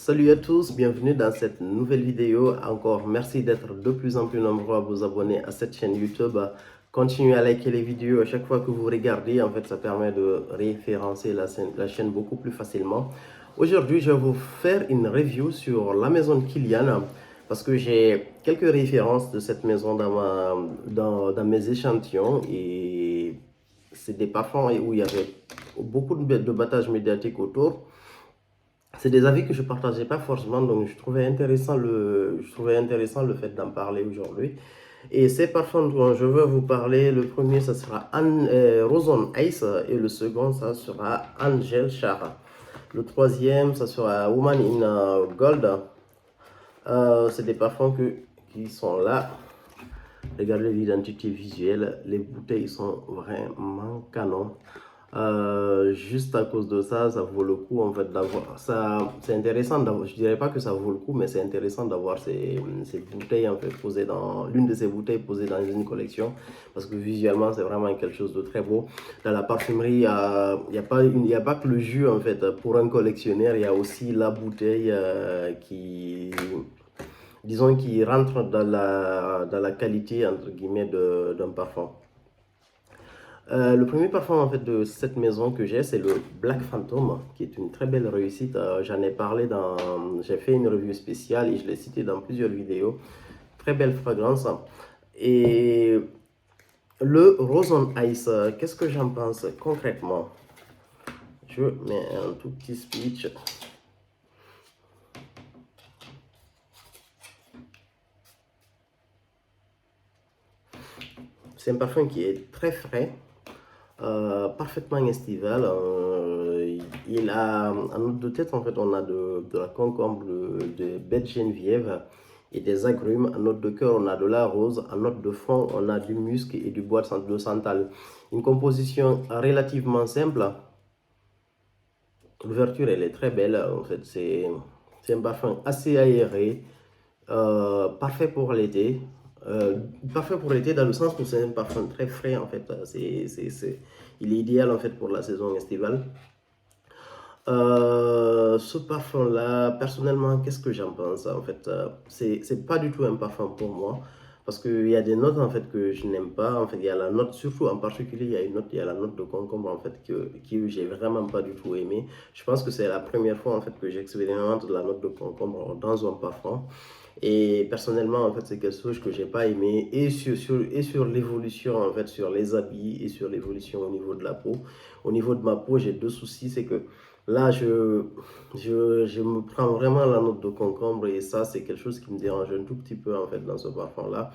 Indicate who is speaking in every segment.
Speaker 1: Salut à tous, bienvenue dans cette nouvelle vidéo. Encore merci d'être de plus en plus nombreux à vous abonner à cette chaîne YouTube. Continuez à liker les vidéos à chaque fois que vous regardez. En fait, ça permet de référencer la chaîne beaucoup plus facilement. Aujourd'hui, je vais vous faire une review sur la maison de Kilian parce que j'ai quelques références de cette maison dans mes échantillons et c'est des parfums où il y avait beaucoup de battage médiatique autour. C'est des avis que je ne partageais pas forcément, donc je trouvais intéressant le fait d'en parler aujourd'hui. Et ces parfums dont je veux vous parler, le premier, ça sera Rose on Ice et le second, ça sera Angel Chara. Le troisième, ça sera Woman in Gold. C'est des parfums qui sont là. Regardez l'identité visuelle, les bouteilles sont vraiment canon. Juste à cause de ça, ça vaut le coup en fait d'avoir ça. C'est intéressant d'avoir, je dirais pas que ça vaut le coup, mais c'est intéressant d'avoir ces bouteilles en fait posées dans l'une de ces bouteilles posées dans une collection parce que visuellement c'est vraiment quelque chose de très beau. Dans la parfumerie, il y a pas que le jus en fait pour un collectionneur, il y a aussi la bouteille disons, qui rentre dans la qualité entre guillemets d'un parfum. Le premier parfum en fait de cette maison que j'ai, c'est le Black Phantom, qui est une très belle réussite. J'en ai parlé j'ai fait une review spéciale et je l'ai cité dans plusieurs vidéos. Très belle fragrance. Et le Rose on Ice, qu'est-ce que j'en pense concrètement? Je mets un tout petit speech. C'est un parfum qui est très frais. Parfaitement estival. Il a en note de tête, en fait, on a de la concombre, de baie de Geneviève et des agrumes. En note de cœur, on a de la rose. En note de fond, on a du musc et du bois de santal. Une composition relativement simple. L'ouverture, elle est très belle. En fait, c'est un parfum assez aéré, parfait pour l'été. Parfait pour l'été dans le sens où c'est un parfum très frais en fait. Il est idéal en fait pour la saison estivale. Ce parfum-là, personnellement, qu'est-ce que j'en pense? En fait, c'est pas du tout un parfum pour moi. Parce qu'il y a des notes en fait que je n'aime pas. En fait, il y a la note, surtout en particulier, il y a la note de concombre en fait que j'ai vraiment pas du tout aimé. Je pense que c'est la première fois en fait que j'expérimente la note de concombre dans un parfum. Et personnellement, en fait, c'est quelque chose que j'ai pas aimé. Et sur l'évolution, en fait, sur les habits et sur l'évolution au niveau de la peau. Au niveau de ma peau, j'ai deux soucis. C'est que là, je me prends vraiment la note de concombre. Et ça, c'est quelque chose qui me dérange un tout petit peu, en fait, dans ce parfum-là.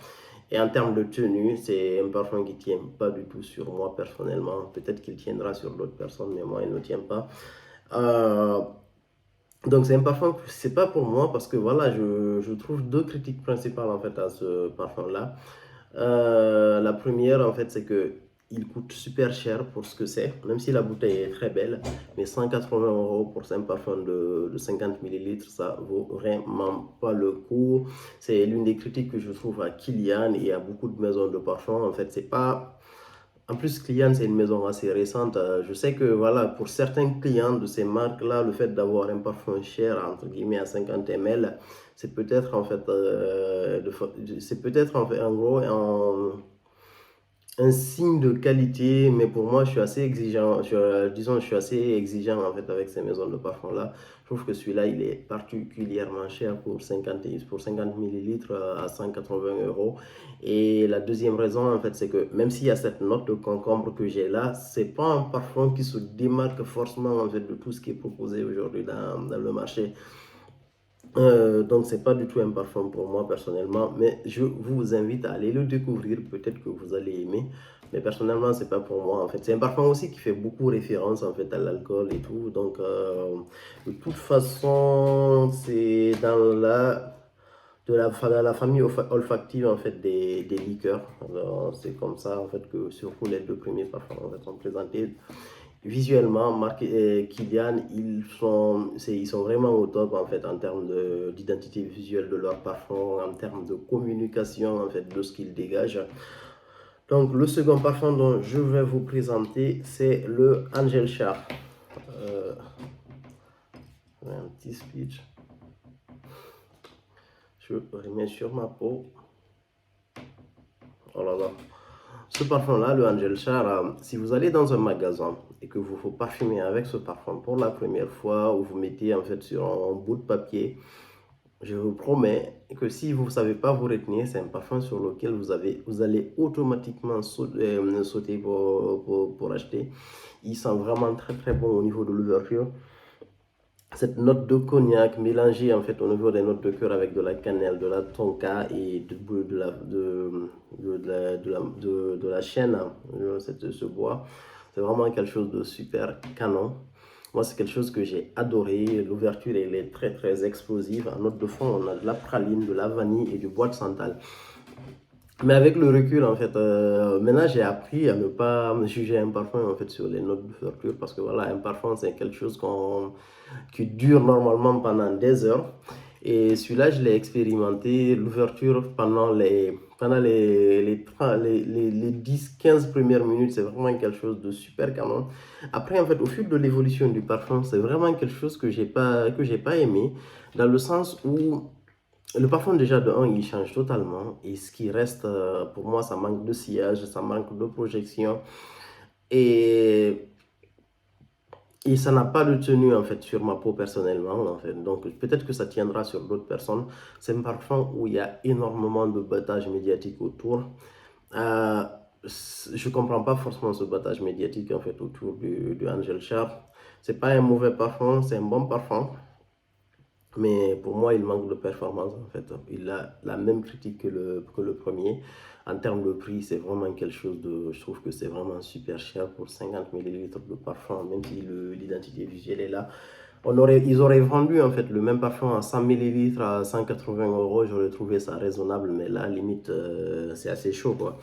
Speaker 1: Et en termes de tenue, c'est un parfum qui ne tient pas du tout sur moi, personnellement. Peut-être qu'il tiendra sur d'autres personnes, mais moi, il ne tient pas. Donc c'est un parfum, c'est pas pour moi parce que voilà, je trouve deux critiques principales en fait à ce parfum-là. La première en fait c'est que il coûte super cher pour ce que c'est, même si la bouteille est très belle, mais 180 € pour un parfum de 50 millilitres, ça vaut vraiment pas le coup. C'est l'une des critiques que je trouve à Kilian et à beaucoup de maisons de parfums. En fait, c'est pas en plus, Client, c'est une maison assez récente. Je sais que voilà, pour certains clients de ces marques-là, le fait d'avoir un parfum cher, entre guillemets, à 50 ml, c'est peut-être en fait, c'est peut-être en fait, en gros, un signe de qualité, mais pour moi, je suis assez exigeant. Disons, je suis assez exigeant en fait avec ces maisons de parfum là. Je trouve que celui-là, il est particulièrement cher pour 50 millilitres à 180 €. Et la deuxième raison, en fait, c'est que même s'il y a cette note de concombre que j'ai là, c'est pas un parfum qui se démarque forcément en fait de tout ce qui est proposé aujourd'hui dans le marché. Donc c'est pas du tout un parfum pour moi personnellement, mais je vous invite à aller le découvrir, peut-être que vous allez aimer, mais personnellement c'est pas pour moi en fait. C'est un parfum aussi qui fait beaucoup référence en fait à l'alcool et tout, donc de toute façon c'est dans la famille olfactive en fait des liqueurs. C'est comme ça en fait que surtout les deux premiers parfums en fait, sont présentés. Visuellement, Marc et Kylian, ils sont vraiment au top en fait en termes d'identité visuelle de leur parfum, en termes de communication en fait de ce qu'ils dégagent. Donc le second parfum dont je vais vous présenter, c'est le Angel Char. Un petit speech. je remets sur ma peau. Oh là là. Ce parfum-là, le Angel Char, si vous allez dans un magasin et que vous vous parfumez avec ce parfum pour la première fois, ou vous mettez en fait sur un bout de papier, je vous promets que si vous ne savez pas vous retenir, c'est un parfum sur lequel vous allez automatiquement sauter pour acheter. Il sent vraiment très très bon au niveau de l'ouverture. Cette note de cognac mélangée en fait au niveau des notes de cœur avec de la cannelle, de la tonka et de la chêne, ce bois, c'est vraiment quelque chose de super canon. Moi, c'est quelque chose que j'ai adoré. L'ouverture, elle est très très explosive. En note de fond, on a de la praline, de la vanille et du bois de santal. Mais avec le recul, en fait, maintenant j'ai appris à ne pas juger un parfum en fait sur les notes d'ouverture parce que voilà, un parfum c'est quelque chose qui dure normalement pendant des heures. Et celui-là, je l'ai expérimenté, l'ouverture pendant les 10-15 premières minutes, c'est vraiment quelque chose de super canon. Après, en fait, au fil de l'évolution du parfum, c'est vraiment quelque chose que j'ai pas aimé, dans le sens où le parfum, déjà, de un, il change totalement. Et ce qui reste, pour moi, ça manque de sillage, ça manque de projection. Et, et ça n'a pas de tenue, en fait, sur ma peau personnellement, en fait. Donc, peut-être que ça tiendra sur d'autres personnes. C'est un parfum où il y a énormément de battage médiatique autour. Euh, je ne comprends pas forcément ce battage médiatique, en fait, autour du Angel Char. C'est pas un mauvais parfum, c'est un bon parfum. Mais pour moi, il manque de performance en fait. Il a la même critique que le premier. En termes de prix, c'est vraiment quelque chose de. Je trouve que c'est vraiment super cher pour 50 millilitres de parfum, même si l'identité visuelle est là. Ils auraient vendu en fait le même parfum à 100 millilitres à 180 euros. J'aurais trouvé ça raisonnable, mais là, limite, c'est assez chaud quoi.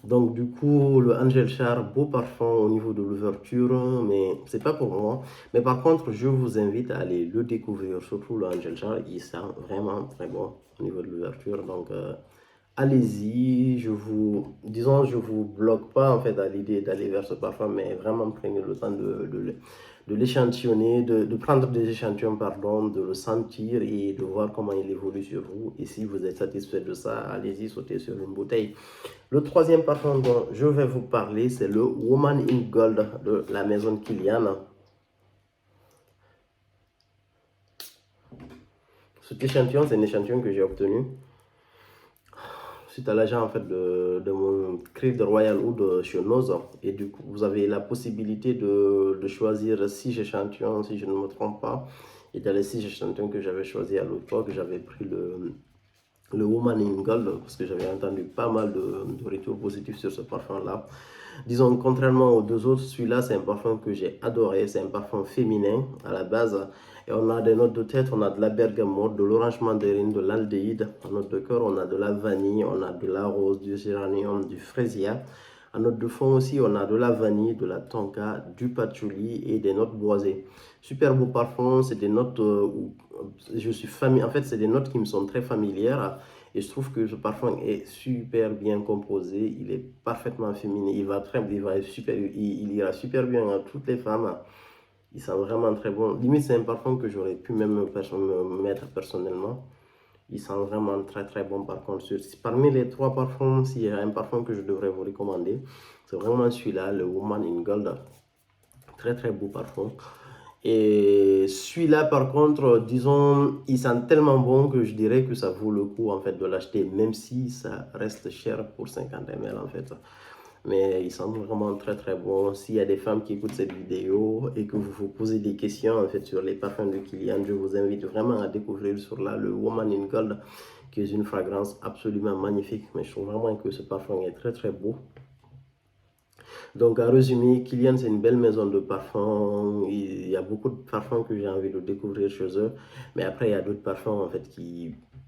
Speaker 1: Donc du coup, le Angel Char, beau parfum au niveau de l'ouverture, mais c'est pas pour moi. Mais par contre, je vous invite à aller le découvrir, surtout le Angel Char, il sent vraiment très bon au niveau de l'ouverture. Donc allez-y, je vous bloque pas en fait à l'idée d'aller vers ce parfum, mais vraiment prenez le temps de l'échantillonner, de prendre des échantillons, pardon, de le sentir et de voir comment il évolue sur vous. Et si vous êtes satisfait de ça, allez-y, sautez sur une bouteille. Le troisième parfum dont je vais vous parler, c'est le Woman in Gold de la maison Kilian. Cet échantillon, c'est un échantillon que j'ai obtenu suite à l'achat en fait de mon Creed Royal Oud chez Noz. Et du coup, vous avez la possibilité de choisir 6 échantillons, si je ne me trompe pas. Et dans les 6 échantillons que j'avais choisi à l'époque, j'avais pris le Woman in Gold parce que j'avais entendu pas mal de retours positifs sur ce parfum-là. Disons, contrairement aux deux autres, celui-là, c'est un parfum que j'ai adoré. C'est un parfum féminin à la base. Et on a des notes de tête, on a de la bergamote, de l'orange mandarine, de l'aldéhyde. En note de cœur, on a de la vanille, on a de la rose, du géranium, du fraisia. En note de fond aussi, on a de la vanille, de la tonka, du patchouli et des notes boisées. Super beau parfum, c'est des notes où je suis familier. En fait, c'est des notes qui me sont très familières. Et je trouve que ce parfum est super bien composé, il est parfaitement féminin, il ira super bien à toutes les femmes. Il sent vraiment très bon. Limite, c'est un parfum que j'aurais pu même me mettre personnellement. Il sent vraiment très très bon par contre. Parmi les trois parfums, s'il y a un parfum que je devrais vous recommander, c'est vraiment celui-là, le Woman in Gold. Très très beau parfum. Et celui-là, par contre, disons, il sent tellement bon que je dirais que ça vaut le coup en fait de l'acheter, même si ça reste cher pour 50 ml en fait. Mais il sent vraiment très très bon. S'il y a des femmes qui écoutent cette vidéo et que vous vous posez des questions en fait sur les parfums de Kilian, je vous invite vraiment à découvrir sur là le Woman in Gold, qui est une fragrance absolument magnifique. Mais je trouve vraiment que ce parfum est très très beau. Donc, à résumer, Kilian, c'est une belle maison de parfums. Il y a beaucoup de parfums que j'ai envie de découvrir chez eux. Mais après, il y a d'autres parfums, en fait,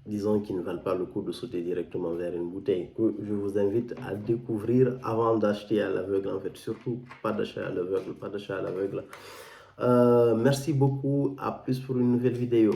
Speaker 1: disons, qui ne valent pas le coup de sauter directement vers une bouteille. Que je vous invite à découvrir avant d'acheter à l'aveugle, en fait. Surtout, pas d'achat à l'aveugle, pas d'achat à l'aveugle. Merci beaucoup. À plus pour une nouvelle vidéo.